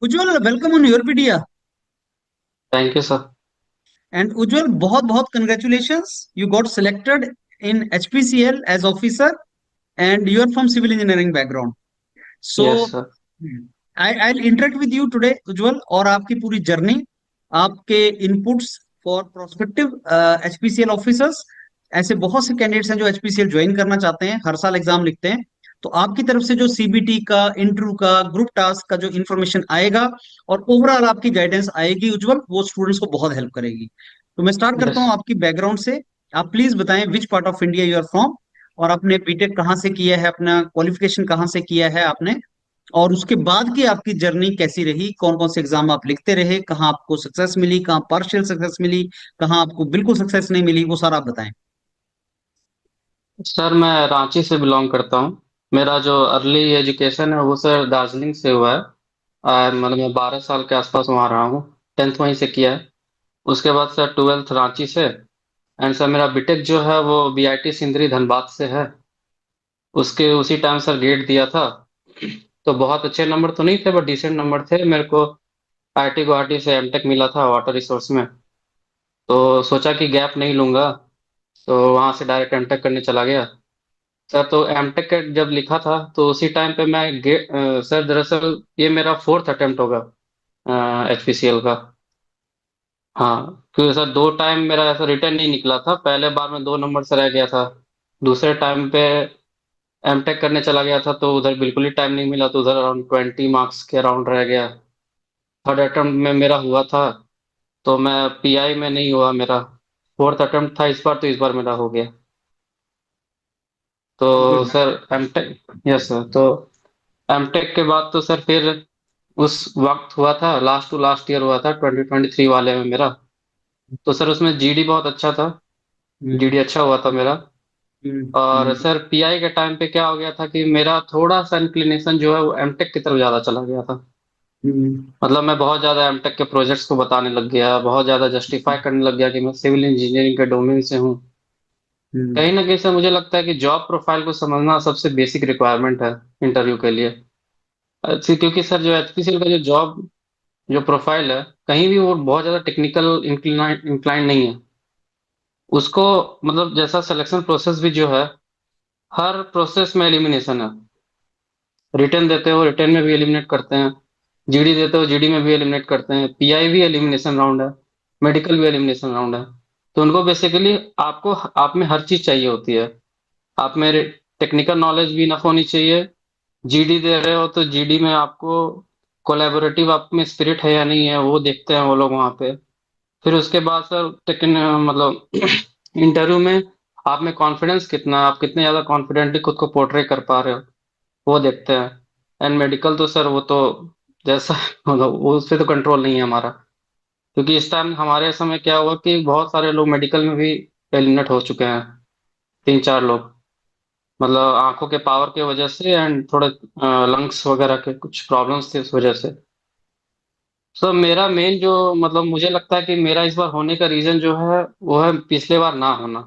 Ujjwal, welcome on your PDA. Thank you sir. And Ujjwal, बहुत बहुत congratulations. You got selected in HPCL as officer, and you are from civil engineering background. Yes So, sir. I'll interact with you today, Ujjwal, और आपकी पूरी journey, आपके inputs for prospective HPCL officers. ऐसे बहुत से candidates हैं जो HPCL join करना चाहते हैं, हर साल एग्जाम लिखते हैं। तो आपकी तरफ से जो सीबीटी का, इंटरव्यू का, ग्रुप टास्क का जो इन्फॉर्मेशन आएगा और ओवरऑल आपकी गाइडेंस आएगी उज्जवल, वो स्टूडेंट्स को बहुत हेल्प करेगी। तो मैं स्टार्ट करता यस। हूँ आपकी बैकग्राउंड से। आप प्लीज बताएं which part of India you are from, और आपने बीटेक कहाँ से किया है, अपना क्वालिफिकेशन कहाँ से किया है आपने, और उसके बाद की आपकी जर्नी कैसी रही, कौन कौन से एग्जाम आप लिखते रहे, कहाँ आपको सक्सेस मिली, कहाँ पार्शियल सक्सेस मिली, कहाँ आपको बिल्कुल सक्सेस नहीं मिली, वो सारा आप बताएं। सर मैं रांची से बिलोंग करता हूँ। मेरा जो अर्ली एजुकेशन है वो सर दार्जिलिंग से हुआ है। मतलब मैं 12 साल के आसपास वहाँ रहा हूँ। टेंथ वहीं से किया है। उसके बाद सर ट्वेल्थ रांची से। एंड सर मेरा बीटेक जो है वो बीआईटी सिंदरी धनबाद से है। उसके उसी टाइम सर गेट दिया था। तो बहुत अच्छे नंबर तो नहीं थे बट डिसेंट नंबर थे मेरे को। आईआईटी गुवाहाटी से एमटेक मिला था वाटर रिसोर्स में। तो सोचा कि गैप नहीं लूंगा। तो वहां से डायरेक्ट एमटेक करने चला गया। सर तो एमटेक का जब लिखा था तो उसी टाइम पे सर दरअसल ये मेरा फोर्थ अटेम्प्ट होगा एचपीसीएल का। हाँ क्योंकि सर दो टाइम मेरा ऐसा रिटर्न नहीं निकला था। पहले बार में 2 नंबर से रह गया था। दूसरे टाइम पे एमटेक करने चला गया था तो उधर बिल्कुल ही टाइम नहीं मिला तो उधर अराउंड 20 मार्क्स के अराउंड रह गया। थर्ड अटेम्प्ट में मेरा हुआ था। तो मैं पीआई में नहीं हुआ मेरा। फोर्थ अटेम्प्ट था इस बार तो इस बार मेरा हो गया। तो good. Sir MTech yes sir. तो एमटेक के बाद तो सर फिर उस वक्त हुआ था लास्ट टू लास्ट ईयर हुआ था 2023 वाले में मेरा। तो सर उसमें जीडी बहुत अच्छा था। हम्म। जीडी अच्छा हुआ था मेरा। और हम्म। सर पीआई के टाइम पे क्या हो गया था कि मेरा थोड़ा सा इंक्लिनेशन जो है वो एमटेक की तरफ ज्यादा चला गया था। हम्म। मतलब मैं बहुत ज्यादा एमटेक के प्रोजेक्ट्स को बताने लग गया बहुत ज्यादा जस्टिफाई करने लग गया कि मैं सिविल इंजीनियरिंग के डोमेन से हूँ। हम्म। कहीं ना कहीं से मुझे लगता है कि जॉब प्रोफाइल को समझना सबसे बेसिक रिक्वायरमेंट है इंटरव्यू के लिए। क्योंकि सर जो एचपीसीएल का जो जॉब जो प्रोफाइल है कहीं भी वो बहुत ज्यादा टेक्निकल इंक्लाइन नहीं है उसको। मतलब जैसा सिलेक्शन प्रोसेस भी जो है हर प्रोसेस में एलिमिनेशन है। रिटर्न देते हो रिटर्न में भी एलिमिनेट करते हैं। जीडी देते हो जीडी में भी एलिमिनेट करते हैं पीआई भी एलिमिनेशन राउंड है। मेडिकल भी एलिमिनेशन राउंड है। तो उनको बेसिकली आपको आप में हर चीज चाहिए होती है। आप में टेक्निकल नॉलेज भी इनफ होनी चाहिए। जीडी दे रहे हो तो जीडी में आपको कोलैबोरेटिव आप में स्पिरिट है या नहीं है वो देखते हैं वो लोग वहाँ पे। फिर उसके बाद सर मतलब इंटरव्यू में आप में कॉन्फिडेंस कितना आप कितने ज्यादा कॉन्फिडेंटली खुद को पोर्ट्रे कर पा रहे हो वो देखते हैं। एंड मेडिकल तो सर वो तो जैसा मतलब वो उस पर तो कंट्रोल नहीं है हमारा। क्योंकि इस टाइम हमारे समय क्या हुआ कि बहुत सारे लोग मेडिकल में भी एलिमिनेट हो चुके हैं। 3 4 लोग मतलब आंखों के पावर के वजह से एंड थोड़े लंग्स वगैरह के कुछ प्रॉब्लम्स थे इस वजह से। सो मेरा मेन जो मतलब मुझे लगता है कि मेरा इस बार होने का रीजन जो है वो है पिछले बार ना होना।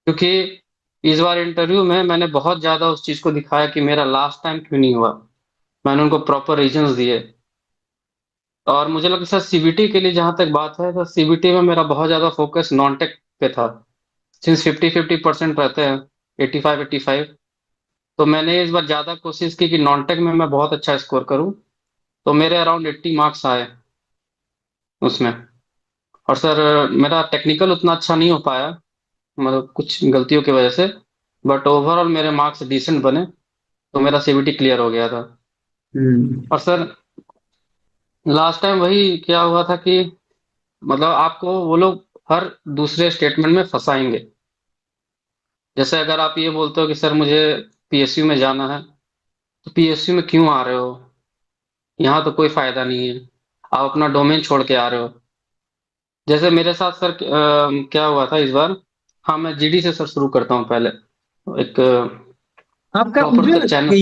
क्योंकि इस बार इंटरव्यू में मैंने बहुत ज्यादा उस चीज को दिखाया कि मेरा लास्ट टाइम क्यों नहीं हुआ। मैंने उनको प्रॉपर रीजंस दिए। और मुझे लगता है सर सीबीटी के लिए जहां तक बात है तो सीबीटी में मेरा बहुत ज्यादा फोकस नॉन टेक पे था। सिंस 50-50% रहते हैं 85-85। तो मैंने इस बार ज्यादा कोशिश की कि नॉन टेक में मैं बहुत अच्छा स्कोर करूं। तो मेरे अराउंड 80 मार्क्स आए उसमें। और सर मेरा टेक्निकल उतना अच्छा नहीं हो पाया मतलब कुछ गलतियों की वजह से। बट ओवरऑल मेरे मार्क्स डिसेंट बने तो मेरा सीबीटी क्लियर हो गया था। हम्म। और सर लास्ट टाइम वही क्या हुआ था कि मतलब आपको वो लोग हर दूसरे स्टेटमेंट में फंसाएंगे। जैसे अगर आप ये बोलते हो कि सर मुझे पीएसयू में जाना है तो पीएसयू में क्यों आ रहे हो। यहाँ तो कोई फायदा नहीं है। आप अपना डोमेन छोड़ के आ रहे हो। जैसे मेरे साथ सर क्या हुआ था इस बार। हाँ मैं जीडी से सर शुरू करता हूँ पहले। एक आपका प्रॉपर सा उज्जवल, चैनल।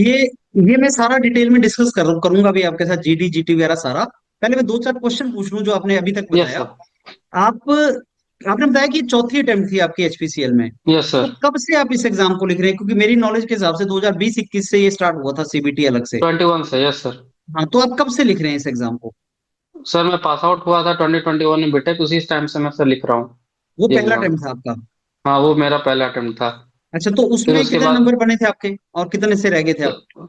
ये मैं सारा डिटेल में डिस्कस करूंगा भी आपके साथ, जीडी जीटी वगैरह सारा। पहले मैं दो चार क्वेश्चन पूछ लूं जो आपने अभी तक यस बताया। सर। आप आपने बताया कि चौथी अटेम्प्ट थी आपकी एचपीसीएल में। यस तो सर। कब से आप इस एग्जाम को लिख रहे हैं, क्योंकि मेरी नॉलेज के हिसाब से 2020-21 से ये स्टार्ट हुआ था सीबीटी अलग से। 21 से यस सर। हाँ, तो आप कब से लिख रहे हैं इस एग्जाम को? सर मैं पास आउट हुआ था 2021 में बीटेक, उसी टाइम से मैं सर लिख रहा हूँ वो ये पहला एग्जाम। अटेम्प्ट था आपका? हाँ वो मेरा पहला अटेम्प्ट था। अच्छा, तो फिर उसमें उसके कितने बाद नंबर बने थे आपके, और कितने से रह गए थे आप?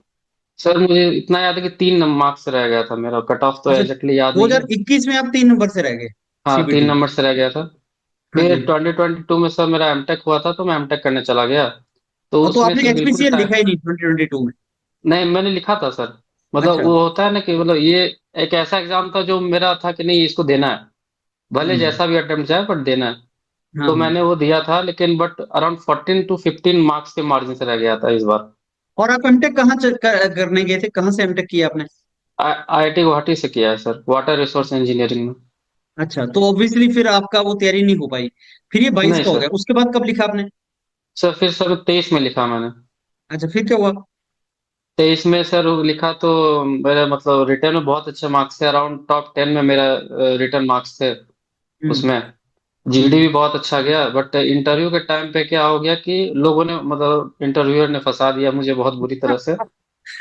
सर मुझे इतना याद है कि 3 मार्क्स रह गया था मेरा, कट ऑफ तो अच्छा, एग्जैक्टली याद नहीं है। 2021 में आप 3 नंबर से रह गए हाँ तीन सीबीटी? नंबर से रह गया था। हाँ फिर जी। 2022 में सर मेरा एमटेक हुआ था, तो मैं एमटेक करने चला गया। तो और तो उसमें आपने सर बिल्कुल एचपीसीएल लिखा ही नहीं 2022 में? नहीं मैंने लिखा था सर। मतलब अच्छा। वो होता है ना कि मतलब ये एक ऐसा एग्जाम था जो मेरा था कि नहीं इसको देना है, भले हम्म। जैसा भी अटेम्प्ट जाए बट देना है। हाँ तो हाँ। मैंने वो दिया था, लेकिन बट अराउंड 14 to 15 मार्क्स के मार्जिन से रह गया था इस बार। और आप एमटेक कहाँ करने गए थे, कहाँ से एमटेक किया आपने? आईआईटी गुवाहाटी से किया है सर, वाटर रिसोर्स इंजीनियरिंग में। अच्छा, तो ऑब्वियसली फिर आपका वो तैयारी नहीं हो पाई। फिर ये 22 नहीं का हो सर। गया, उसके बाद कब लिखा आपने? सर फिर सर 23 में लिखा मैंने। अच्छा, फिर क्या हुआ? 23 में सर लिखा तो मेरा मतलब रिटर्न में बहुत अच्छे मार्क्स थे, अराउंड टॉप 10 में मेरा रिटर्न मार्क्स थे हम्म। उसमें। जीडी भी हम्म। बहुत अच्छा गया, बट इंटरव्यू के टाइम पे क्या हो गया कि लोगों ने मतलब इंटरव्यूअर ने फंसा दिया मुझे बहुत बुरी तरह से आप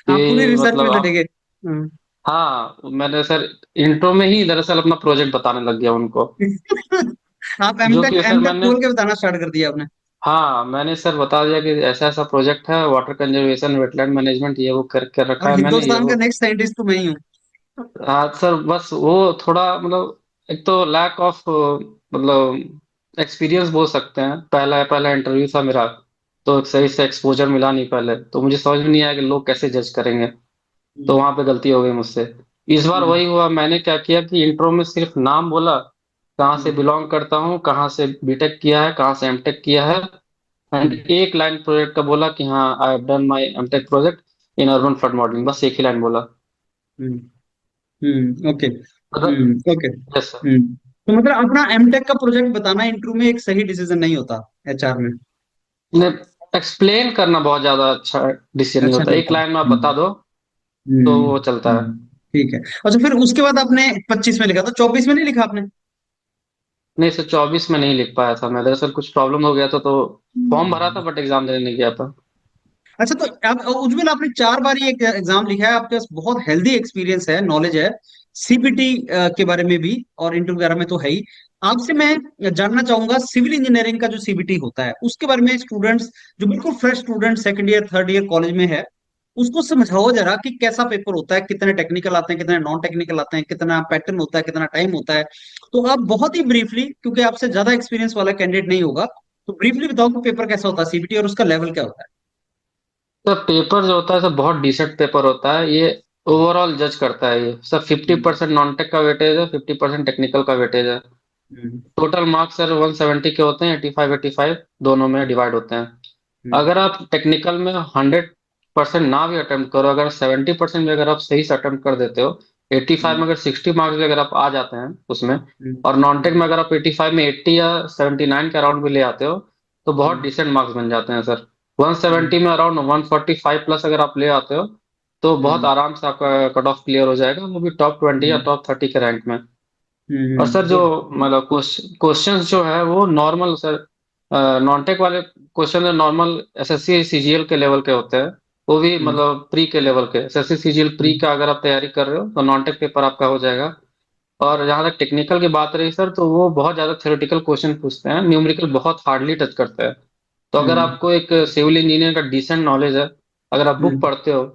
पूरी कि रिसर्च में मतलब लगे आप। गए। हम्म। हाँ मैंने सर इंट्रो में ही दरअसल अपना प्रोजेक्ट बताने लग गया उनको। आप जो एमटेक कि सर एमटेक मैंने, खोल के बताना स्टार्ट कर दिया आपने? हाँ मैंने सर बता दिया कि ऐसा ऐसा प्रोजेक्ट है, वाटर कंजर्वेशन वेटलैंड मैनेजमेंट ये वो कर रखा और है मैंने ये हिंदुस्तान का वो। नेक्स्ट साइंटिस्ट तो मैं ही हूँ। हाँ सर बस वो थोड़ा मतलब एक तो लैक ऑफ मतलब एक्सपीरियंस बोल सकते हैं, पहला पहला इंटरव्यू था मेरा। तो सही से एक्सपोजर मिला नहीं पहले, तो मुझे समझ में नहीं आया कि लोग कैसे जज करेंगे। तो हम्म। वहां पे गलती हो गई मुझसे। इस बार हम्म। वही हुआ, मैंने क्या किया कि इंट्रो में सिर्फ नाम बोला, कहाँ से हम्म। बिलोंग करता हूँ, कहाँ से बीटेक किया है, कहाँ से एमटेक किया है। And hmm. एक लाइन प्रोजेक्ट का बोला कि हाँ I have done my MTech project in urban flood modelling, बस एक ही लाइन बोला। हम्म। ओके। मतलब ओके। Yes sir. तो मतलब अपना एमटेक का प्रोजेक्ट बताना इंटरव्यू में एक सही डिसीजन नहीं होता एचआर में? एक्सप्लेन करना बहुत ज्यादा अच्छा डिसीजन नहीं अच्छा होता, नहीं एक होता। लाइन में आप बता हम्म। दो तो हम्म। वो चलता है। ठीक है। अच्छा, फिर उसके बाद आपने 25 में लिखा था, 24 में नहीं लिखा आपने? नहीं सर 24 में नहीं लिख पाया था मैं, दरअसल कुछ प्रॉब्लम हो गया था, तो फॉर्म भरा था बट एग्जाम देने नहीं गया था। अच्छा, तो आप उज्जवल, आपने 4 बार ये एग्जाम लिखा है, आपके पास बहुत हेल्दी एक्सपीरियंस है, नॉलेज है सीपीटी के बारे में भी, और इंटरव्यू वगैरह में तो है ही। आपसे मैं जानना चाहूंगा, सिविल इंजीनियरिंग का जो सीबीटी होता है उसके बारे में, स्टूडेंट्स जो बिल्कुल fresh student second year third year college में है, उसको समझाओ जरा कि कैसा पेपर होता है, कितने टेक्निकल आते हैं, कितने नॉन टेक्निकल आते हैं, कितना पैटर्न होता है, कितना टाइम होता है। तो आप बहुत ही ब्रीफली, क्योंकि आपसे ज्यादा एक्सपीरियंस वाला कैंडिडेट नहीं होगा, तो ब्रीफली बताओ कि पेपर कैसा होता है सीबीटी, और उसका लेवल क्या होता सर पेपर जो होता है सर बहुत डिसेंट पेपर होता है ये। ओवरऑल जज करता है ये सर, फिफ्टी है? परसेंट नॉन टेक का वेटेज है, 50% टेक्निकल का वेटेज है। हम्म। टोटल मार्क्स सर 170 के होते हैं, 85 85 दोनों में डिवाइड होते हैं। हम्म। अगर आप टेक्निकल में 100% ना भी अटेम्प्ट करो, अगर 70% में अगर आप सही से अटेम्प्ट कर देते हो, 85 हम्म। में अगर 60 मार्क्स भी अगर आप आ जाते हैं उसमें, हम्म। और नॉन टेक हम्म। में अगर आप 85 में 80 या 79 के अराउंड भी ले आते हो, तो बहुत हम्म। डिसेंट मार्क्स बन जाते हैं सर। हम्म। 170 में अराउंड 145 प्लस अगर आप ले आते हो, तो बहुत हम्म। आराम से आपका कट ऑफ क्लियर हो जाएगा, वो भी टॉप 20 या हम्म। टॉप 30 के रैंक में। और सर जो गुड। मतलब क्वेश्चंस जो है वो नॉर्मल सर, नॉन टेक वाले क्वेश्चन नॉर्मल एसएससी सीजीएल के लेवल के होते हैं। वो भी हम्म। मतलब प्री के लेवल के, एसएससी सीजीएल प्री हम्म। का अगर आप तैयारी कर रहे हो तो नॉन टेक पेपर आपका हो जाएगा। और जहां तक टेक्निकल की बात रही सर, तो वो बहुत ज्यादा थ्योरेटिकल क्वेश्चन पूछते हैं, न्यूमेरिकल बहुत हार्डली टच करते हैं। तो अगर हम्म। आपको एक सिविल इंजीनियर का डिसेंट नॉलेज है, अगर आप बुक हम्म। पढ़ते हो,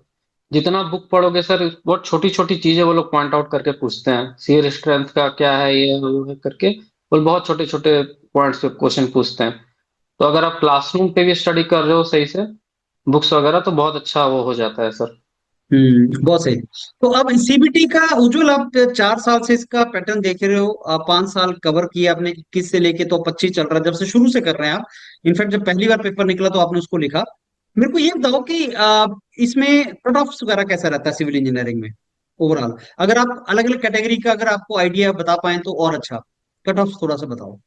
जितना बुक पढ़ोगे सर बहुत छोटी छोटी चीजें वो लोग पॉइंट आउट करके पूछते हैं, शियर स्ट्रेंथ का क्या है ये वो है करके, वो बहुत छोटे छोटे पॉइंट्स पे क्वेश्चन पूछते हैं। तो अगर आप क्लासरूम पे भी स्टडी कर रहे हो सही से बुक्स वगैरह, तो बहुत अच्छा वो हो जाता है सर। बहुत सही। तो अब सीबीटी का उज्जवल, आप 4 साल से इसका पैटर्न देख रहे हो, 5 साल कवर किया आपने, 21 से लेके तो 25 चल रहा है, जब से शुरू से कर रहे हैं आप। इनफैक्ट जब पहली बार पेपर निकला तो आपने उसको लिखा। मेरे को ये बताओ कि इसमें कट ऑफ वगैरह कैसा रहता है सिविल इंजीनियरिंग में ओवरऑल? अगर आप अलग अलग कैटेगरी का अगर आपको आइडिया बता पाए तो और अच्छा। कट ऑफ थोड़ा सा बताओ।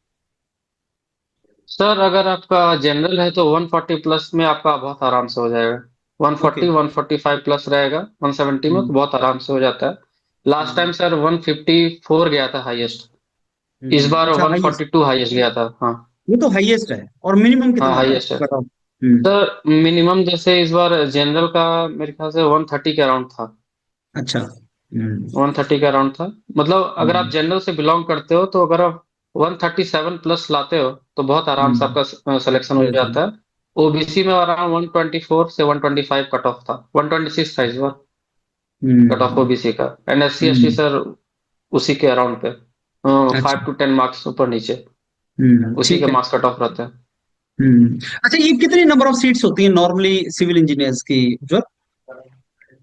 सर अगर आपका जनरल है तो 140 प्लस में आपका बहुत आराम से हो जाएगा। ओके। 140 145 प्लस रहेगा, 170 में तो हम्म। बहुत आराम से हो जाता है। लास्ट टाइम हम्म। सर 154 गया था हाईएस्ट। इस बार अच्छा, हाईएस्ट। 142 हाईएस्ट गया था हाँ। ये तो हाईएस्ट है, और मिनिमम हाँ कितना था हाईएस्ट है। Cut off? हम्म। सर मिनिमम जैसे इस बार जनरल का मेरे ख्याल से 130 के अराउंड था। अच्छा। 130 के अराउंड था। मतलब अगर आप हम्म, जनरल से बिलोंग करते हो तो अगर आप 137 प्लस लाते हो तो बहुत आराम से हम्म, आपका सिलेक्शन हो बिल्कुल। जाता है। ओबीसी में अराउंड 124 से 125 कट ऑफ था, 126 था इस बार कट ऑफ हम्म, ओबीसी का। And SC ST hmm, sir उसी के अराउंड पे, अच्छा। 5 to 10 मार्क्स ऊपर नीचे उसी के ठीक है। मार्क्स कट ऑफ रहते हैं। अच्छा, ये कितनी नंबर ऑफ सीट्स होती हैं नॉर्मली सिविल इंजीनियर्स की जो?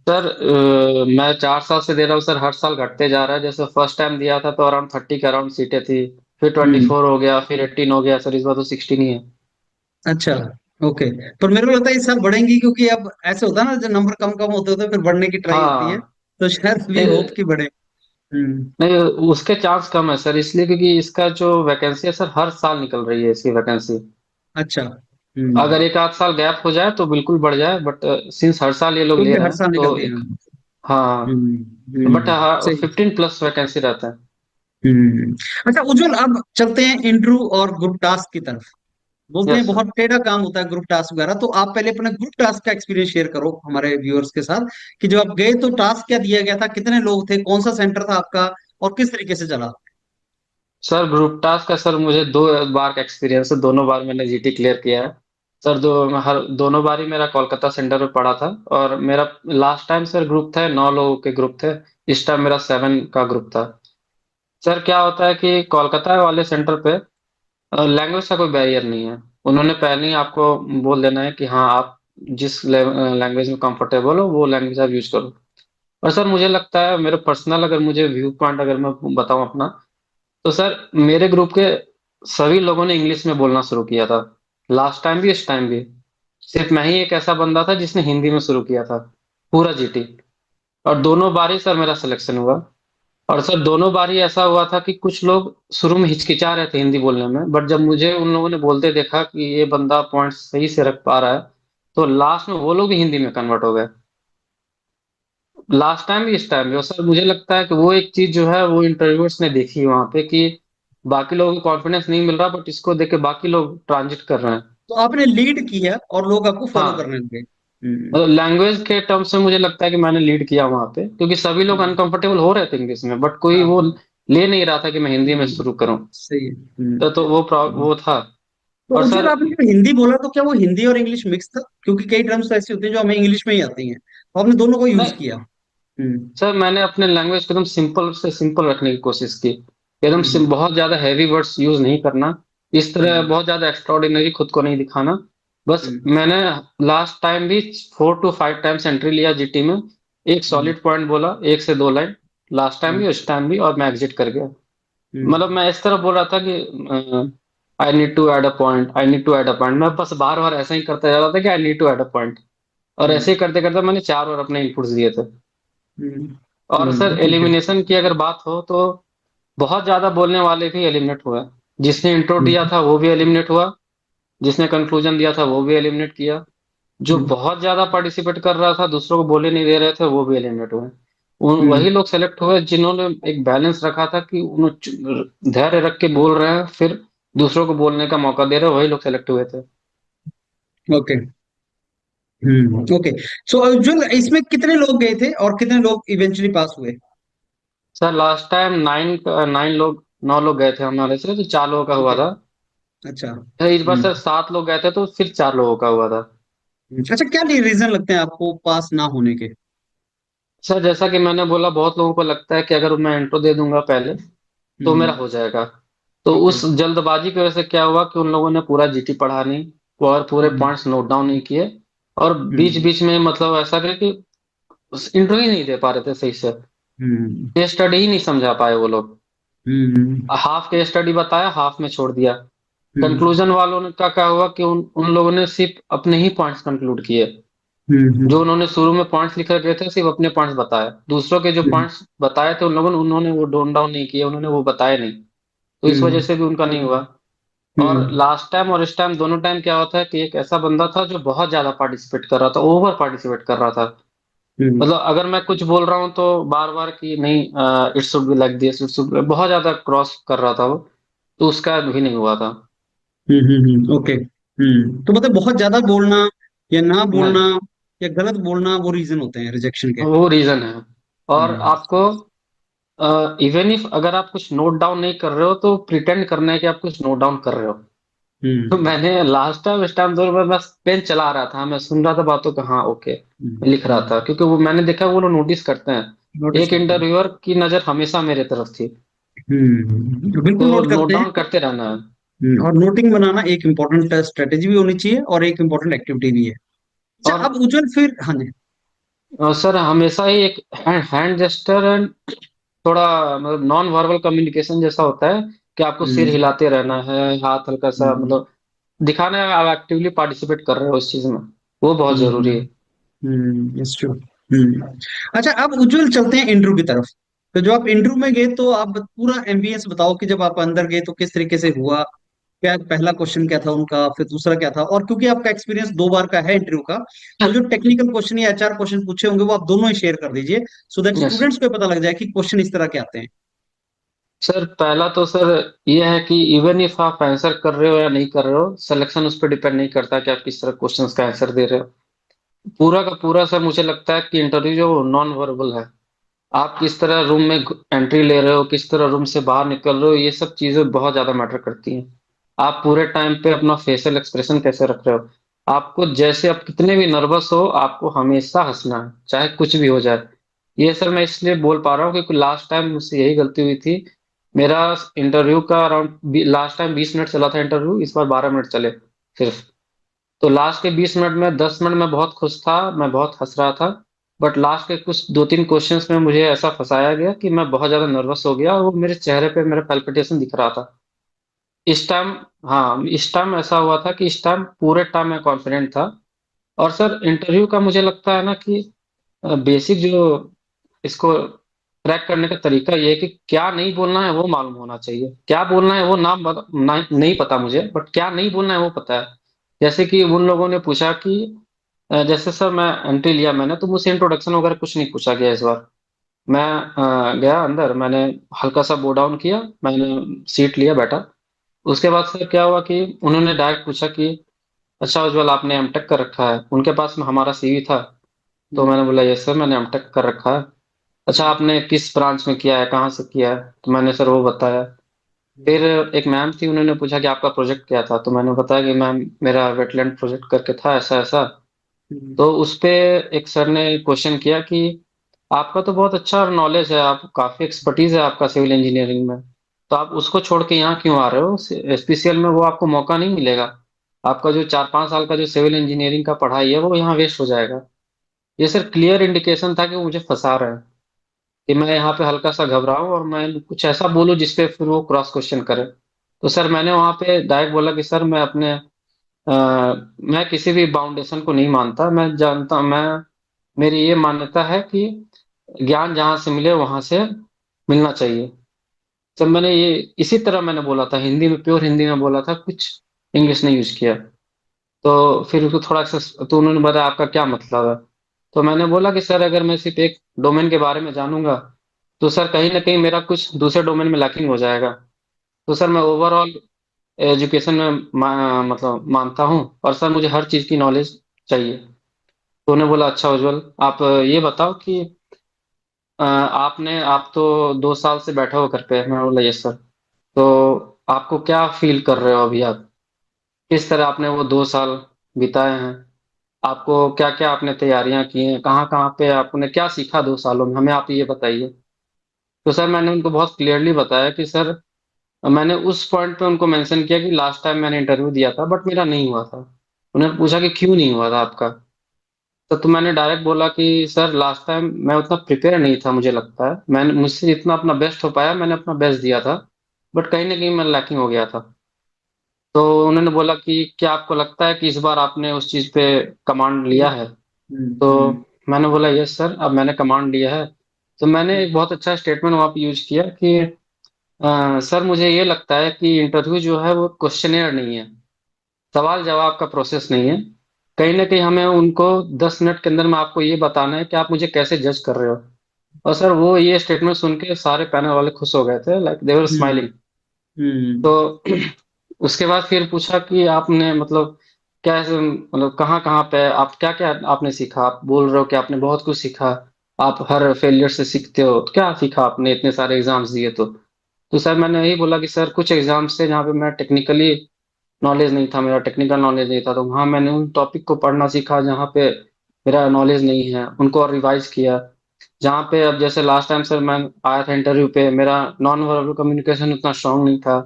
सर मैं 4 साल से दे रहा हूँ सर, हर साल घटते जा रहा है। जैसे फर्स्ट टाइम दिया था तो अराउंड 30 के अराउंड सीटें थी, फिर ट्वेंटी हम्म, फोर हो गया, फिर 18 हो गया सर, इस बार तो 16 ही है। अच्छा। ओके। पर मेरे को लगता है इस साल बढ़ेंगी, क्योंकि अब ऐसे होता है ना, जब नंबर कम कम होते होते फिर बढ़ने की ट्राई होती है। हाँ। तो शायद भी होप नहीं की बढ़े। हम्म, नहीं, उसके चांस कम है सर, इसलिए क्योंकि इसका जो वैकेंसी है सर हर साल निकल रही है इसकी वैकेंसी। अच्छा। अगर एक आध साल गैप हो जाए तो बिल्कुल बढ़ जाए, बट सिंस हर साल ये लोग ले क्योंकि रहे हर हैं साल तो निकलती है। एक, हाँ, बट सही। 15 प्लस वैकेंसी रहता है। हम्म। अच्छा उज्जवल, अब चलते हैं इंटरव्यू और ग्रुप टास्क की तरफ। बोलते हैं यस सर। बहुत टेढ़ा काम होता है ग्रुप टास्क वगैरह, तो आप पहले अपना ग्रुप टास्क का एक्सपीरियंस शेयर करो हमारे व्यूअर्स के साथ, कि जब आप गए तो टास्क क्या दिया गया था, कितने लोग थे, कौन सा सेंटर था आपका, और किस तरीके से चला? सर ग्रुप टास्क का सर मुझे 2 बार का एक्सपीरियंस है, दोनों बार मैंने जीटी क्लियर किया है। सर हर दोनों बार ही मेरा कोलकाता सेंटर में पड़ा था। और मेरा लास्ट टाइम सर ग्रुप था 9 लोगों के ग्रुप थे, इस टाइम मेरा 7 का ग्रुप था। सर क्या होता है कि कोलकाता वाले सेंटर पे लैंग्वेज का कोई बैरियर नहीं है। उन्होंने पहले ही आपको बोल देना है कि हाँ आप जिस लैंग्वेज में कंफर्टेबल हो वो लैंग्वेज आप यूज करो। और सर मुझे लगता है मेरे पर्सनल, अगर मुझे व्यू पॉइंट अगर मैं बताऊं अपना, तो सर मेरे ग्रुप के सभी लोगों ने इंग्लिश में बोलना शुरू किया था, लास्ट टाइम भी इस टाइम भी। सिर्फ मैं ही एक ऐसा बंदा था जिसने हिंदी में शुरू किया था पूरा जीटी। और दोनों बार ही सर मेरा सिलेक्शन हुआ। और सर दोनों बार ही ऐसा हुआ था कि कुछ लोग शुरू में हिचकिचा रहे थे हिंदी बोलने में, बट जब मुझे उन लोगों ने बोलते देखा कि ये बंदा पॉइंट्स सही से रख पा रहा है, तो लास्ट में वो लोग भी हिंदी में कन्वर्ट हो गए, लास्ट टाइम भी इस टाइम भी। और सर मुझे लगता है कि वो एक चीज जो है वो इंटरव्यूअर्स ने देखी वहां पे कि बाकी लोगों को कॉन्फिडेंस नहीं मिल रहा, बट इसको देख के बाकी लोग ट्रांजिट कर रहे हैं। तो आपने लीड किया और लोग आपको फॉलो हाँ, करने लगे। मतलब लैंग्वेज के टर्म्स में मुझे लगता है कि मैंने लीड किया वहां पे, क्योंकि सभी लोग हम्म, अनकंफर्टेबल हो रहे थे इंग्लिश में, बट कोई वो हाँ। ले नहीं रहा था कि मैं हिंदी में शुरू करूं। सही है। तो वो था। तो और उज्जवल, सर आपने जो हिंदी बोला, तो क्या वो हिंदी और इंग्लिश मिक्स था? क्योंकि कई टर्म्स तो ऐसी होती हैं जो हमें इंग्लिश में ही आती हैं, तो आपने दोनों को यूज नहीं किया। हम्म, सर, मैंने अपने लैंग्वेज को एकदम सिंपल से सिंपल रखने की कोशिश की, एकदम हम्म, बहुत ज्यादा हैवी वर्ड्स यूज नहीं करना, इस तरह हम्म, बहुत ज्यादा एक्स्ट्राऑर्डिनरी खुद को नहीं दिखाना। बस हम्म, मैंने लास्ट टाइम भी 4 to 5 टाइम्स एंट्री लिया जीटी में, एक हम्म, सॉलिड पॉइंट बोला, 1 से 2 लाइन, लास्ट टाइम भी उस टाइम भी, और मैं एग्जिट कर गया। मतलब हम्म, मैं इस तरह बोल रहा था कि I need to add a point, I need to add a point, मैं बस बार बार ऐसा ही करता जा रहा था कि I need to add a point. और ऐसे हम्म, ही करते करते मैंने 4 और अपने इनपुट्स दिए थे। हम्म, और सर ठीक है। एलिमिनेशन की अगर बात हो तो बहुत ज्यादा बोलने वाले भी एलिमिनेट हुए। जिसने इंट्रो दिया हम्म, था वो भी एलिमिनेट हुआ, जिसने कंक्लूजन दिया था वो भी एलिमिनेट किया, जो हम्म, बहुत ज्यादा पार्टिसिपेट कर रहा था दूसरों को बोलने नहीं दे रहे थे वो भी एलिमिनेट हुए। हम्म, वही लोग सेलेक्ट हुए जिन्होंने एक बैलेंस रखा था कि उन्होंने धैर्य रख के बोल रहे हैं, फिर दूसरों को बोलने का मौका दे रहे हैं, वही लोग सेलेक्ट हुए थे। ओके। ओके। सो उज्जवल, इसमें कितने लोग गए थे और कितने लोग इवेंचुअली पास हुए? सर लास्ट टाइम 9 लोग गए थे हमारे से, तो 4 लोगों का हुआ ओके। था। अच्छा। इस बार सर 7 लोग गए थे तो फिर 4 लोगों का हुआ था। अच्छा, क्या रीजन लगते हैं आपको पास ना होने के? सर जैसा कि मैंने बोला, बहुत लोगों को लगता है कि अगर मैं इंट्रो दे दूंगा पहले तो मेरा हम्म, हो जाएगा। तो ओके। उस जल्दबाजी की वजह से क्या हुआ कि उन लोगों ने पूरा जीटी पढ़ा नहीं और पूरे हम्म, पॉइंट्स नोट डाउन नहीं किए, और बीच हम्म, बीच में मतलब ऐसा करे कि इंट्रो ही नहीं दे पा रहे थे सही से, हम्म, केस स्टडी ही नहीं समझा पाए वो लोग। हम्म, हाफ केस स्टडी बताया, हाफ में छोड़ दिया। हम्म, कंक्लूजन वालों ने का क्या हुआ कि उन लोगों ने सिर्फ अपने ही पॉइंट्स कंक्लूड किए। हम्म, जो उन्होंने शुरू में पॉइंट्स लिख रखे थे सिर्फ अपने पॉइंट्स बताए, दूसरों के जो हम्म, पॉइंट्स बताए थे उन लोगों ने उन्होंने वो डोन डाउन नहीं किए, उन्होंने वो बताए नहीं। तो इस वजह हम्म, से भी उनका नहीं हुआ। और हम्म, लास्ट टाइम और इस टाइम दोनों टाइम क्या होता है कि एक ऐसा बंदा था जो बहुत ज्यादा पार्टिसिपेट कर रहा था, ओवर पार्टिसिपेट कर रहा था। हम्म, मतलब अगर मैं कुछ बोल रहा हूँ तो बार बार कि नहीं, it should be like this, it should, बहुत ज्यादा क्रॉस कर रहा था वो, तो उसका भी नहीं हुआ था। ओके। तो मतलब बहुत ज्यादा बोलना या ना बोलना नहीं, या गलत बोलना वो रीजन होते हैं रिजेक्शन के? वो रीजन है। और हम्म आपको इवन इफ अगर आप कुछ नोट डाउन नहीं कर रहे हो तो प्रिटेंड करना है कि आप कुछ नोट डाउन कर रहे हो। तो हम्म मैंने लास्ट टाइम इस टाइम दो मैं बस पेन चला रहा था, मैं सुन रहा था बातों का, हाँ ओके मैं लिख रहा था, क्योंकि वो मैंने देखा वो लोग नोटिस करते हैं। नोटिस एक करते हैं। इंटरव्यूअर की नजर हमेशा मेरे तरफ थी। बिल्कुल तो नोट नोट करते हैं। डाउन करते रहना है। और नोटिंग बनाना एक इम्पोर्टेंट स्ट्रेटेजी भी होनी चाहिए और एक इम्पोर्टेंट एक्टिविटी भी है। अच्छा, और अब उज्जवल फिर, हाँ जी। सर हमेशा ही एक हैंड जेस्टर एंड थोड़ा मतलब नॉन वर्बल कम्युनिकेशन जैसा होता है कि आपको सिर हम्म हिलाते रहना है, हाथ हल्का सा हम्म मतलब दिखाना है आप एक्टिवली पार्टिसिपेट कर रहे हो उस चीज में। वो बहुत जरूरी है। Yes true. अच्छा, अब उज्जवल चलते हैं इंटरव्यू की तरफ। तो जो आप इंटरव्यू में गए, तो आप पूरा एमबीएस बताओ कि जब आप अंदर गए तो किस तरीके से हुआ, क्या पहला क्वेश्चन क्या था उनका, फिर दूसरा क्या था, और क्योंकि आपका एक्सपीरियंस 2 बार का है इंटरव्यू का, तो जो टेक्निकल क्वेश्चन या एचआर क्वेश्चन पूछे होंगे वो आप दोनों ही शेयर कर दीजिए, सो दैट यस स्टूडेंट्स को पता लग जाए कि क्वेश्चन इस तरह के आते हैं। सर, पहला तो सर ये है कि इवन इफ आप आंसर कर रहे हो या नहीं कर रहे हो, सिलेक्शन उस पर डिपेंड नहीं करता कि आप किस तरह क्वेश्चंस का आंसर दे रहे हो। पूरा का पूरा सर मुझे लगता है कि इंटरव्यू जो नॉन वर्बल है, आप किस तरह रूम में एंट्री ले रहे हो, किस तरह रूम से बाहर निकल रहे हो, ये सब चीजें बहुत ज्यादा मैटर करती हैं। आप पूरे टाइम पे अपना फेशियल एक्सप्रेशन कैसे रख रहे हो। आपको जैसे आप कितने भी नर्वस हो, आपको हमेशा हंसना है चाहे कुछ भी हो जाए। ये सर मैं इसलिए बोल पा रहा हूँ क्योंकि लास्ट टाइम मुझसे यही गलती हुई थी। मेरा इंटरव्यू का अराउंड लास्ट टाइम 20 मिनट चला था इंटरव्यू, इस बार 12 मिनट चले सिर्फ। तो लास्ट के 20 मिनट में 10 मिनट में बहुत खुश था, मैं बहुत हंस रहा था। बट लास्ट के कुछ 2-3 क्वेश्चंस में मुझे ऐसा फंसाया गया कि मैं बहुत ज्यादा नर्वस हो गया और वो मेरे चेहरे पे मेरा पैल्पिटेशन दिख रहा था इस टाइम। हाँ, इस टाइम ऐसा हुआ था कि इस टाइम पूरे टाइम मैं कॉन्फिडेंट था। और सर इंटरव्यू का मुझे लगता है ना कि बेसिक जो इसको क्रैक करने का तरीका ये है कि क्या नहीं बोलना है वो मालूम होना चाहिए। क्या बोलना है वो नहीं पता मुझे, बट क्या नहीं बोलना है वो पता है। जैसे कि उन लोगों ने पूछा कि जैसे सर मैं एंट्री लिया मैंने, तो मुझसे इंट्रोडक्शन वगैरह कुछ नहीं पूछा गया इस बार। मैं गया अंदर, मैंने हल्का सा बो डाउन किया, मैंने सीट लिया, बैठा। उसके बाद सर क्या हुआ कि उन्होंने डायरेक्ट पूछा कि अच्छा उज्जवल, आपने एमटेक कर रखा है? उनके पास में हमारा सीवी था। तो मैंने बोला यस सर, मैंने एमटेक कर रखा है। अच्छा, आपने किस ब्रांच में किया है, कहाँ से किया है? तो मैंने सर वो बताया। फिर एक मैम थी, उन्होंने पूछा कि आपका प्रोजेक्ट क्या था, तो मैंने बताया कि मैम मेरा वेटलैंड प्रोजेक्ट करके था, ऐसा ऐसा। तो उस पे एक सर ने क्वेश्चन किया कि आपका तो बहुत अच्छा नॉलेज है, आप काफी एक्सपर्टीज है आपका सिविल इंजीनियरिंग में, तो आप उसको छोड़ के यहाँ क्यों आ रहे हो? एसपीसीएल में वो आपको मौका नहीं मिलेगा। आपका जो 4-5 साल का जो सिविल इंजीनियरिंग का पढ़ाई है वो यहाँ वेस्ट हो जाएगा। ये सर क्लियर इंडिकेशन था कि वो मुझे फंसा रहे हैं, कि मैं यहाँ पे हल्का सा घबराऊं और मैं कुछ ऐसा बोलूं जिसपे फिर वो क्रॉस क्वेश्चन करे। तो सर मैंने वहां पे डायरेक्ट बोला कि सर मैं अपने मैं किसी भी बाउंडेशन को नहीं मानता, मैं जानता मैं मेरी ये मान्यता है कि ज्ञान जहाँ से मिले वहां से मिलना चाहिए। सर मैंने ये इसी तरह मैंने बोला था, हिंदी में, प्योर हिंदी में बोला था, कुछ इंग्लिश नहीं यूज किया। तो फिर उसको थोड़ा सा तो उन्होंने बताया आपका क्या मतलब है। तो मैंने बोला कि सर अगर मैं सिर्फ एक डोमेन के बारे में जानूंगा तो सर कहीं ना कहीं मेरा कुछ दूसरे डोमेन में लैकिंग हो जाएगा। तो सर मैं ओवरऑल एजुकेशन में मतलब मानता हूँ, और सर मुझे हर चीज़ की नॉलेज चाहिए। तो उन्होंने बोला अच्छा उज्जवल, आप ये बताओ कि आप तो 2 साल से बैठे हो घर पे। मैं बोला यस सर। तो आपको क्या फील कर रहे हो अभी आप? किस तरह आपने वो 2 साल बिताए हैं? आपको क्या क्या आपने तैयारियां की हैं, कहाँ कहाँ पे आपने क्या सीखा 2 सालों में, हमें आप ये बताइए। तो सर मैंने उनको बहुत क्लियरली बताया कि सर मैंने उस पॉइंट पे उनको मेंशन किया कि लास्ट टाइम मैंने इंटरव्यू दिया था बट मेरा नहीं हुआ था। उन्होंने पूछा कि क्यों नहीं हुआ था आपका? तो मैंने डायरेक्ट बोला कि सर लास्ट टाइम मैं उतना प्रिपेयर नहीं था, मुझे लगता है मैंने मुझसे जितना अपना बेस्ट हो पाया मैंने अपना बेस्ट दिया था, बट कहीं ना कहीं मैं लैकिंग हो गया था। तो उन्होंने बोला कि क्या आपको लगता है कि इस बार आपने उस चीज पे कमांड लिया है? तो हम्म मैंने बोला यस सर, अब मैंने कमांड लिया है। तो मैंने एक बहुत अच्छा स्टेटमेंट वहां पे यूज किया कि सर मुझे ये लगता है कि इंटरव्यू जो है वो क्वेश्चनेयर नहीं है, सवाल जवाब का प्रोसेस नहीं है। कहीं ना कहीं हमें उनको 10 मिनट के अंदर में आपको ये बताना है कि आप मुझे कैसे जज कर रहे हो। और सर वो ये स्टेटमेंट सुन के सारे पैनल वाले खुश हो गए थे, like they were hmm smiling. हम्म तो उसके बाद फिर पूछा कि आपने मतलब क्या मतलब कहाँ कहाँ पे आप क्या क्या आपने सीखा? आप बोल रहे हो कि आपने बहुत कुछ सीखा। आप हर फेलियर से सीखते हो। तो क्या सीखा आपने इतने सारे एग्जाम्स दिए तो सर मैंने यही बोला कि सर कुछ एग्जाम्स थे जहाँ पे मैं टेक्निकली नॉलेज नहीं था, मेरा टेक्निकल नॉलेज नहीं था, तो वहाँ मैंने उन टॉपिक को पढ़ना सीखा जहाँ पे मेरा नॉलेज नहीं है, उनको और रिवाइज किया। जहाँ पे अब जैसे लास्ट टाइम सर मैं आया था इंटरव्यू पे, मेरा नॉन वर्बल कम्युनिकेशन उतना स्ट्रांग नहीं था,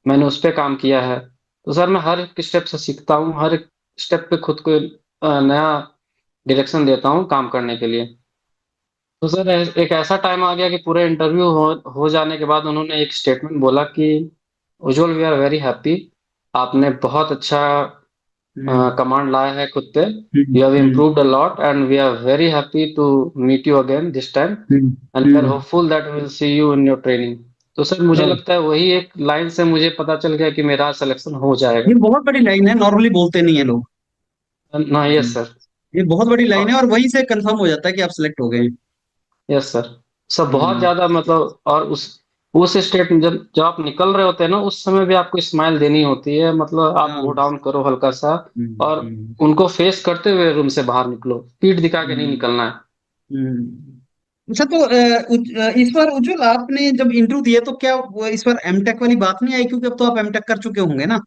मैंने उस पे काम किया है। तो सर मैं हर एक स्टेप से सीखता हूँ, हर एक स्टेप पे खुद को नया डायरेक्शन देता हूँ काम करने के लिए। तो सर एक ऐसा टाइम आ गया कि पूरे इंटरव्यू हो जाने के बाद उन्होंने एक स्टेटमेंट बोला कि Ujjwal we are very happy, आपने बहुत अच्छा हम्म कमांड लाया है खुद पे, hmm you have hmm improved a lot and we are very happy to meet you again this time hmm and we are hmm. Hopeful that we will see you in your training. तो sir मुझे हाँ, लगता है वही एक line से मुझे पता चल गया कि मेरा सिलेक्शन हो जाएगा। ये बहुत बड़ी लाइन है, नॉर्मली बोलते नहीं है लोग। ना, यस हम्म, सर। ये बहुत बड़ी लाइन है और वहीं से कंफर्म हो जाता है कि आप सिलेक्ट हो गए हैं। Yes sir. सब बहुत हम्म, ज्यादा मतलब, और उस स्टेट में जब आप निकल रहे होते हैं ना, उस समय भी आपको स्माइल देनी होती है, मतलब आप गो हाँ। डाउन करो हल्का सा, और हम्म उनको फेस करते हुए रूम से बाहर निकलो, पीठ दिखा के नहीं हम्म निकलना है। अच्छा, तो इस बार उज्जवल आपने जब इंटरव्यू दिया तो क्या इस बार एमटेक वाली बात नहीं आई, क्योंकि अब तो आप एमटेक कर चुके होंगे ना?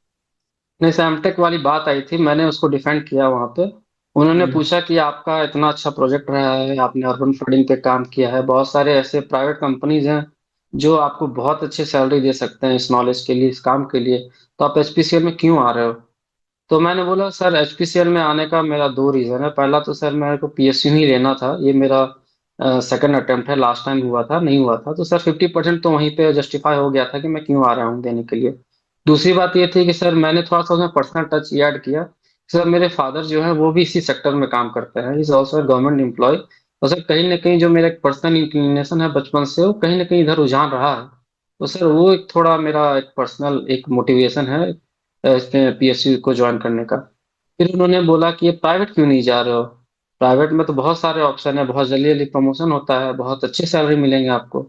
नहीं, सैमटेक वाली बात आई थी, मैंने उसको डिफेंड किया वहां पे। उन्होंने हम्म पूछा कि आपका इतना अच्छा प्रोजेक्ट रहा है, आपने अर्बन फ्लडिंग पे काम किया है, बहुत सारे ऐसे प्राइवेट कंपनीज हैं जो आपको बहुत अच्छी सैलरी दे सकते हैं इस नॉलेज के लिए, इस काम के लिए, तो आप एचपीसीएल में क्यों आ रहे हो? तो मैंने बोला सर एचपीसीएल में आने का मेरा दो रीजन है। पहला तो सर मेरे को पीएसयू ही लेना था, ये मेरा सेकंड अटेम्प्ट है, लास्ट टाइम हुआ था नहीं हुआ था, तो सर 50% तो वहीं पे जस्टिफाई हो गया था कि मैं क्यों आ रहा हूँ देने के लिए। दूसरी बात ये थी कि सर मैंने थोड़ा सा उसमें पर्सनल टच ऐड किया। सर मेरे फादर जो है वो भी इसी सेक्टर में काम करते हैं, इज ऑल्सो गवर्नमेंट एम्प्लॉय। और सर कहीं ना कहीं जो मेरा एक पर्सनल इंक्लिनेशन है बचपन से, वो कहीं ना कहीं इधर रुझान रहा है। तो सर वो एक थोड़ा मेरा एक पर्सनल एक मोटिवेशन है इसमें पीएसयू को ज्वाइन करने का। फिर उन्होंने बोला कि ये प्राइवेट क्यों नहीं जा रहे हो, प्राइवेट में तो बहुत सारे ऑप्शन है, बहुत जल्दी जल्दी प्रमोशन होता है, बहुत अच्छी सैलरी मिलेंगे आपको।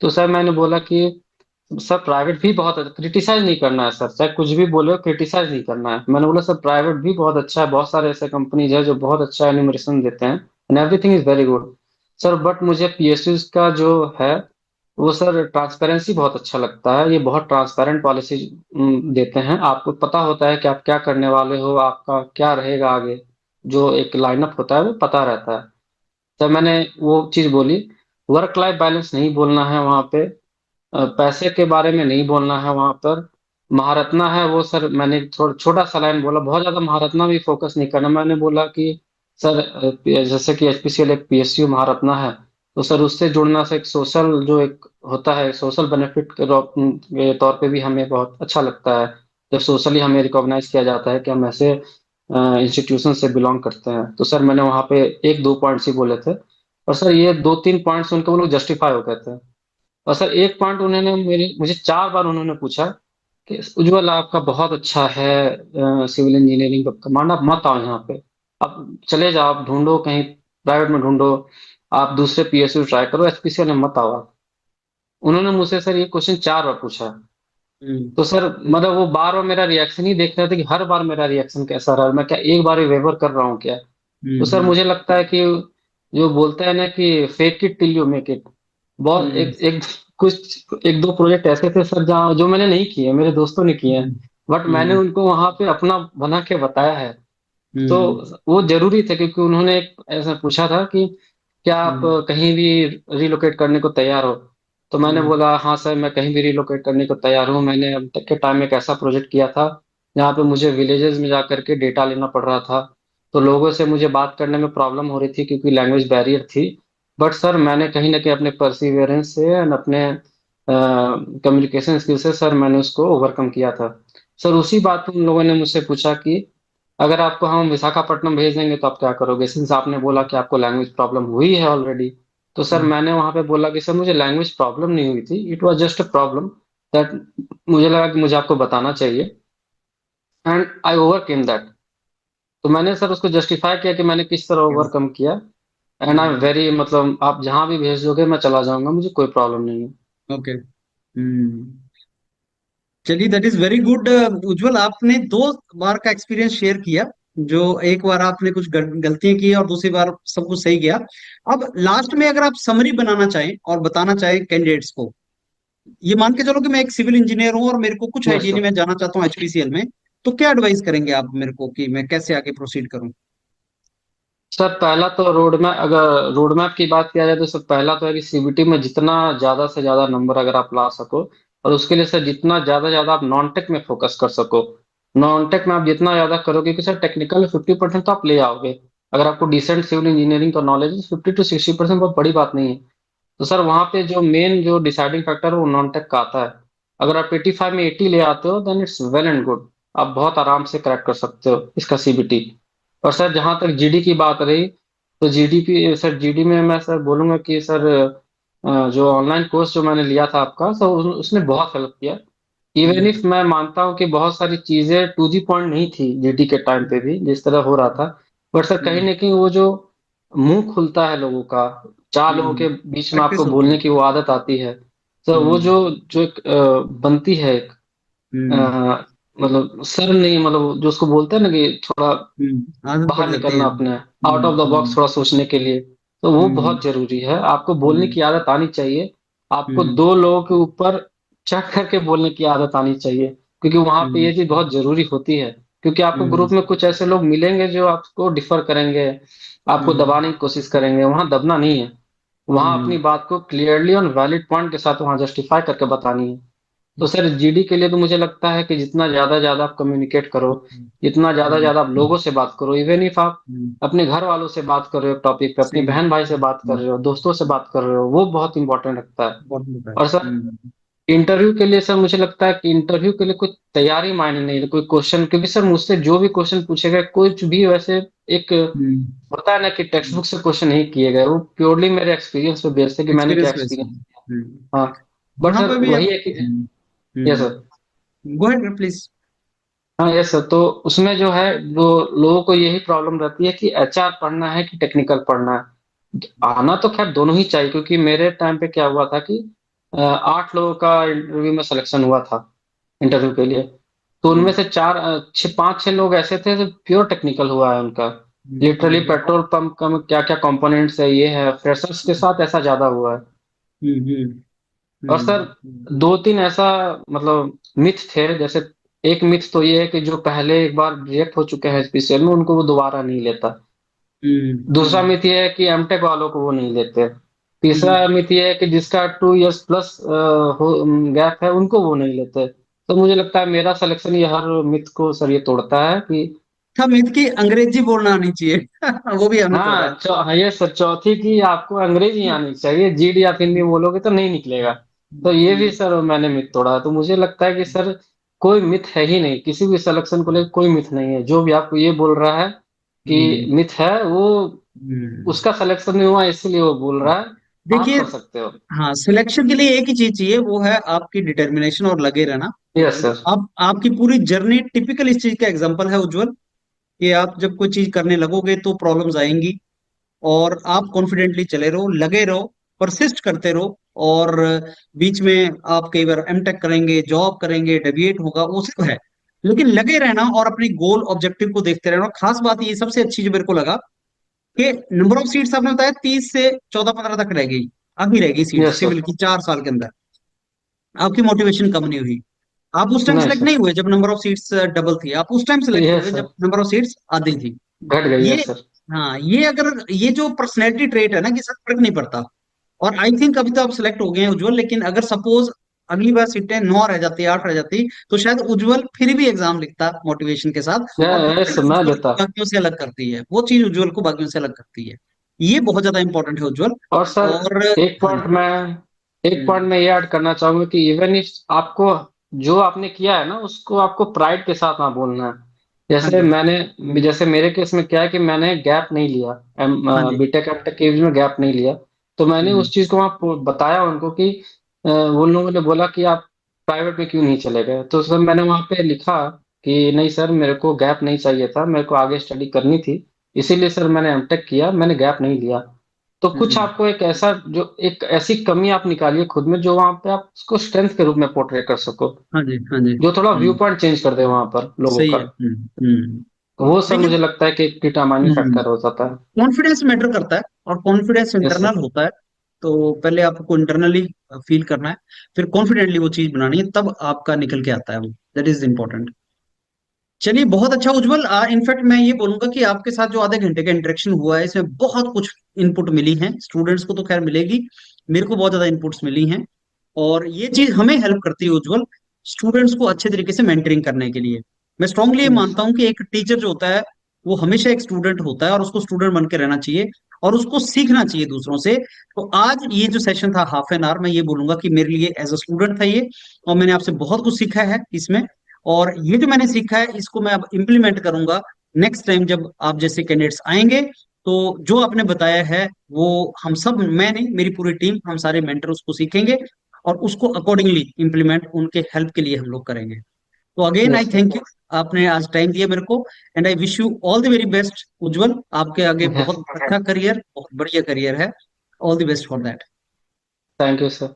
तो सर मैंने बोला कि सर प्राइवेट भी बहुत, क्रिटिसाइज नहीं करना है सर, चाहे कुछ भी बोले हो क्रिटिसाइज नहीं करना है। मैंने बोला सर प्राइवेट भी बहुत अच्छा है, बहुत सारे ऐसे कंपनीज है जो बहुत अच्छा एनिमेशन देते हैं and everything is very good sir, but मुझे पीएसयू का जो है वो सर ट्रांसपेरेंसी बहुत अच्छा लगता है, ये बहुत ट्रांसपेरेंट पॉलिसी देते हैं, आपको पता होता है कि आप क्या करने वाले हो, आपका क्या रहेगा आगे, जो एक लाइनअप होता है वो पता रहता है। तब मैंने वो चीज बोली, वर्क लाइफ बैलेंस नहीं बोलना है वहां पे, पैसे के बारे में नहीं बोलना है वहां पर, महारत्ना है वो सर, मैंने थोड़ा छोटा सा लाइन बोला, बहुत ज्यादा महारत्ना भी फोकस नहीं करना। मैंने बोला कि सर जैसे कि एचपीसीएल एक पीएसयू महारत्ना है, तो सर उससे जुड़ना से एक सोशल जो एक होता है, सोशल बेनिफिट के तौर पे भी हमें बहुत अच्छा लगता है, जब सोशली हमें रिकॉग्नाइज किया जाता है कि हम ऐसे इंस्टीट्यूशन से बिलोंग करते हैं। तो सर मैंने वहां पे एक दो पॉइंट्स ही बोले थे, और सर ये दो तीन पॉइंट्स उनके वो लोग जस्टिफाई हो गए थे। और सर एक पॉइंट उन्होंने मेरे मुझे चार बार उन्होंने पूछा कि उज्जवल आपका बहुत अच्छा है सिविल इंजीनियरिंग का कमांड, आप मत आओ यहाँ पे, आप चले जाओ, आप ढूंढो कहीं प्राइवेट में ढूंढो, आप दूसरे पीएसयू ट्राई करो, एचपीसीएल में मत आओ आप। उन्होंने मुझसे सर ये क्वेश्चन चार बार पूछा। हम्म तो सर मतलब वो बार बार मेरा रिएक्शन ही देख रहे थे कि हर बार मेरा रिएक्शन कैसा रहा, मैं क्या एक बार भी वेवर कर रहा हूँ क्या? तो सर हम्म मुझे लगता है कि जो बोलते हैं ना कि fake it till you make it, बहुत हम्म एक एक कुछ एक दो प्रोजेक्ट ऐसे थे सर जहाँ जो मैंने नहीं किए, मेरे दोस्तों ने किए हैं, हम्म बट मैंने हम्म उनको वहां पे अपना बना के बताया है। तो हम्म वो जरूरी थे क्योंकि उन्होंने एक ऐसा पूछा था कि क्या आप हम्म कहीं भी रिलोकेट करने को तैयार हो? तो मैंने हम्म बोला हाँ सर मैं कहीं भी रिलोकेट करने को तैयार हूँ, मैंने अब तक के टाइम में एक ऐसा प्रोजेक्ट किया था जहाँ पे मुझे विलेजेस में जा करके डेटा लेना पड़ रहा था, तो लोगों से मुझे बात करने में प्रॉब्लम हो रही थी क्योंकि लैंग्वेज बैरियर थी, बट सर मैंने कहीं ना कहीं अपने परसिवियरेंस से एंड अपने कम्युनिकेशन स्किल से सर मैंने उसको ओवरकम किया था। सर उसी बात पे उन लोगों ने मुझसे पूछा कि अगर आपको हम विशाखापट्टनम भेज देंगे तो आप क्या करोगे, सिंस आपने बोला कि आपको लैंग्वेज प्रॉब्लम हुई है ऑलरेडी। तो सर हम्म मैंने वहां पे बोला कि सर मुझे लैंग्वेज प्रॉब्लम नहीं हुई थी, it was just a problem that मुझे लगा कि मुझे आपको बताना चाहिए एंड आई ओवरकेम दैट। तो मैंने सर उसको जस्टिफाई किया कि मैंने किस तरह ओवरकम किया, and I am hmm very मतलब आप जहां भी भेज दोगे मैं चला जाऊंगा, मुझे कोई प्रॉब्लम नहीं है। ओके। चलिए, दैट इज वेरी गुड। उज्जवल, आपने 2 बार का एक्सपीरियंस शेयर किया। जो एक बार आपने कुछ गलतियां की और दूसरी बार सब कुछ सही किया। अब लास्ट में अगर आप समरी बनाना चाहें और बताना चाहें कैंडिडेट्स को, ये मान के चलो कि मैं एक सिविल इंजीनियर हूं और मेरे को कुछ यस आइडिया नहीं, सर। मैं जाना चाहता हूँ एचपीसीएल में, तो क्या एडवाइस करेंगे आप मेरे को कि मैं कैसे आगे प्रोसीड करूं? सर पहला तो रोड मैप, अगर रोड मैप की बात किया जाए तो सर पहला तो है कि सीबीटी में जितना ज्यादा से ज्यादा नंबर अगर आप ला सको, और उसके लिए सर जितना ज्यादा आप नॉन टेक में फोकस कर सको। नॉन टेक में आप जितना ज्यादा करोगे, क्योंकि सर टेक्निकल 50% तो आप ले आओगे। अगर आपको डिसेंट सिविल इंजीनियरिंग का नॉलेज है, 50 to 60% बहुत बड़ी बात नहीं है। तो सर वहां पे जो मेन जो डिसाइडिंग फैक्टर है वो नॉन टेक का आता है। अगर आप 85 में 80 ले आते हो, then it's well and good. आप बहुत आराम से क्रैक कर सकते हो इसका सीबीटी। और सर जहां तक जीडी की बात रही, तो जीडी सर जीडी में मैं सर बोलूंगा कि सर जो ऑनलाइन कोर्स जो मैंने लिया था आपका, सर उसने बहुत हेल्प किया। इवन हम्म, इफ मैं मानता हूँ कि बहुत सारी चीजें टू दी पॉइंट नहीं थी जीडी के टाइम पे भी जिस तरह हो रहा था, बट सर कहीं हम्म, ना कहीं वो जो मुंह खुलता है लोगों का, चार लोगों के बीच में आपको प्रैक्टिस होती है। बोलने की वो आदत आती है। तो वो हम्म, जो जो एक बनती है एक, हम्म, अ, मतलब सर नहीं, मतलब जो उसको बोलते हैं ना कि थोड़ा आदत पड़ बाहर जाती है। निकलना अपने, आउट ऑफ द बॉक्स थोड़ा सोचने के लिए, तो वो हम्म, बहुत जरूरी है। आपको बोलने हम्म, की आदत आनी चाहिए। आपको हम्म, दो लोगों के ऊपर चढ़ करके बोलने की आदत आनी चाहिए, क्योंकि वहां पे हम्म, ये चीज बहुत जरूरी होती है। क्योंकि आपको हम्म, ग्रुप में कुछ ऐसे लोग मिलेंगे जो आपको डिफर करेंगे, आपको हम्म, दबाने की कोशिश करेंगे। वहां दबना नहीं है, वहां अपनी हम्म, बात को क्लियरली और वैलिड पॉइंट के साथ वहां जस्टिफाई करके बतानी है। तो सर जीडी के लिए तो मुझे लगता है कि जितना ज्यादा ज्यादा आप कम्युनिकेट करो, हम्म, जितना ज्यादा हम्म, ज्यादा आप लोगों से बात करो, इवन इफ आप हम्म, अपने घर वालों से बात कर रहे हो टॉपिक पे, अपनी सही है। बहन भाई से बात कर रहे हो, दोस्तों से बात कर रहे हो, वो बहुत इंपॉर्टेंट लगता है। बहुत होता है। और सर इंटरव्यू के लिए सर मुझे लगता है कि इंटरव्यू के लिए कोई तैयारी मायने नहीं है, कोई क्वेश्चन, क्योंकि सर मुझसे जो भी क्वेश्चन पूछे गए कुछ भी वैसे एक हम्म, होता है ना कि टेक्स्ट बुक से क्वेश्चन नहीं किए गए, वो प्योरली मेरे एक्सपीरियंस पे बेस्ड है कि मैंने क्या एक्सपीरियंस बेस एक्सपीरियंस में। किया। हाँ। बट यहाँ सर पे भी वही अब है कि, yes sir. Go ahead please. हाँ यस सर, तो उसमें जो है वो लोगों को यही प्रॉब्लम रहती है कि एचआर पढ़ना है कि टेक्निकल पढ़ना है। आना तो खैर दोनों ही चाहिए, क्योंकि मेरे टाइम पे क्या हुआ था कि 8 लोगों का इंटरव्यू में सिलेक्शन हुआ था इंटरव्यू के लिए। तो उनमें से 5-6 लोग ऐसे थे जो प्योर टेक्निकल हुआ है उनका। लिटरली पेट्रोल पंप का क्या क्या कंपोनेंट्स है, ये है, फ्रेशर्स के साथ ऐसा ज्यादा हुआ है। और सर दो तीन ऐसा मतलब मिथ थे, जैसे एक मिथ तो ये है कि जो पहले एक बार रिजेक्ट हो चुके हैं एचपीसीएल में उनको वो दोबारा नहीं लेता। दूसरा मिथ ये है कि एमटेक वालों को वो नहीं लेते। तीसरा मिथ ये है कि जिसका 2 इयर्स प्लस गैप है उनको वो नहीं लेते। तो मुझे लगता है मेरा सिलेक्शन ये हर मिथ को सर ये तोड़ता है कि, मिथ की अंग्रेजी बोलना आनी चाहिए। वो भी हमें तोड़ा है। हाँ ये सर चौथी की आपको अंग्रेजी आनी चाहिए, जीड या हिंदी बोलोगे तो नहीं निकलेगा। तो ये भी सर मैंने मिथ तोड़ा है। तो मुझे लगता है कि सर कोई मिथ है ही नहीं, किसी भी सिलेक्शन को लेकर कोई मिथ नहीं है। जो भी आपको ये बोल रहा है कि मिथ है, वो उसका सिलेक्शन नहीं हुआ इसलिए वो बोल रहा है। आप देखिए, कर सकते हो। हाँ, सिलेक्शन के लिए एक ही चीज चाहिए, वो है आपकी डिटर्मिनेशन और लगे रहना। Yes sir. अब आपकी पूरी जर्नी टिपिकल इस चीज का एग्जांपल है उज्जवल, कि आप जब कोई चीज करने लगोगे तो प्रॉब्लम्स आएंगी, और आप कॉन्फिडेंटली चले रहो, लगे रहो, परसिस्ट करते रहो। और बीच में आप कई बार एमटेक करेंगे, जॉब करेंगे, डेविएट होगा, वो सब है, लेकिन लगे रहना और अपनी गोल ऑब्जेक्टिव को देखते रहना। खास बात ये सबसे अच्छी जो मेरे को लगा कि नंबर ऑफ सीट्स आपने बताया 30 से 14-15 तक रह गई, अभी रहेगी सीट यस सिविल सर। की 4 साल के अंदर। आपकी मोटिवेशन कम नहीं हुई। आप उस टाइम नहीं सेलेक्ट सर। नहीं हुए जब नंबर ऑफ सीट्स डबल थी, आप उस टाइम सेलेक्ट यस हुए जब सर। नंबर ऑफ सीट्स आधी थी। घट गई है ये, सर। हाँ, ये अगर ये जो पर्सनैलिटी ट्रेट है ना, कि सर फर्क नहीं पड़ता। और आई थिंक अभी तो आप सिलेक्ट हो गए हैं उज्जवल, लेकिन अगर सपोज अगली बार सीटें 9 रह जाती, 8 रह जाती, तो शायद उज्जवल फिर भी एग्जाम लिखता मोटिवेशन के साथ। और वो यस चीज सर, मैं उज्जवल को देता। बाकियों से अलग करती है, वो चीज उज्जवल को बाकियों से अलग करती है। ये बहुत ज्यादा इंपॉर्टेंट है उज्जवल। और सर और एक हाँ पॉइंट जी। मैं एक पॉइंट हम्म, मैं ये ऐड करना चाहूंगा कि इवन इफ आपको जो आपने किया है ना उसको आपको प्राइड के साथ ना बोलना है। हाँ जैसे जी, जैसे मेरे केस में क्या है कि मैंने गैप नहीं लिया, हाँ जी। बीटेक एमटेक के बीच में गैप नहीं लिया। तो मैंने हम्म, उस चीज को वहाँ बताया उनको कि उन लोगों ने बोला कि आप प्राइवेट में क्यों नहीं चले गए। तो सर मैंने वहाँ पे लिखा कि नहीं सर, मेरे को गैप नहीं चाहिए था, मेरे को आगे स्टडी करनी थी, इसीलिए सर मैंने एमटेक किया, मैंने गैप नहीं लिया। तो कुछ हम्म, आपको एक ऐसी कमी आप निकालिए खुद में जो वहां पे आप उसको स्ट्रेंथ के रूप में पोर्ट्रे कर सको, हाँ जी, हाँ जी। जो थोड़ा व्यू पॉइंट चेंज कर दे वहां पर लोगों सही का। है। हम्म, वो सब देखिए, मुझे लगता है कि एक डिटरमाइनिंग फैक्टर हो जाता है। कॉन्फिडेंस मैटर करता है, और कॉन्फिडेंस यस सर। इंटरनल होता है। तो पहले आपको इंटरनली फील करना है, फिर कॉन्फिडेंटली वो चीज बनानी है, तब आपका निकल के आता है वो। That is important. चलिए, बहुत अच्छा उज्जवल। इनफैक्ट मैं ये बोलूंगा कि आपके साथ जो आधे घंटे का इंटरेक्शन हुआ है, इसमें बहुत कुछ इनपुट मिली है। स्टूडेंट्स को तो खैर मिलेगी, मेरे को बहुत ज्यादा इनपुट्स मिली हैं। और ये चीज हमें हेल्प करती है उज्जवल, स्टूडेंट्स को अच्छे तरीके से मेंटरिंग करने के लिए। मैं स्ट्रांगली ये यस। मानता हूँ कि एक टीचर जो होता है, वो हमेशा एक स्टूडेंट होता है, और उसको स्टूडेंट बन के रहना चाहिए, और उसको सीखना चाहिए दूसरों से। तो आज ये जो सेशन था हाफ एन आवर, मैं ये बोलूंगा कि मेरे लिए एज अ स्टूडेंट था ये, और मैंने आपसे बहुत कुछ सीखा है इसमें। और ये जो मैंने सीखा है, इसको मैं अब इम्प्लीमेंट करूंगा नेक्स्ट टाइम जब आप जैसे कैंडिडेट्स आएंगे। तो जो आपने बताया है, वो हम सब, मैं नहीं, मेरी पूरी टीम, हम सारे मेंटर उसको सीखेंगे, और उसको अकॉर्डिंगली इम्प्लीमेंट उनके हेल्प के लिए हम लोग करेंगे। तो again I yes sir. Thank you, आपने आज टाइम दिया मेरे को। And I wish you all the very best Ujjwal. आपके आगे बहुत अच्छा करियर, बहुत बढ़िया करियर है। All the best for that. Thank you sir.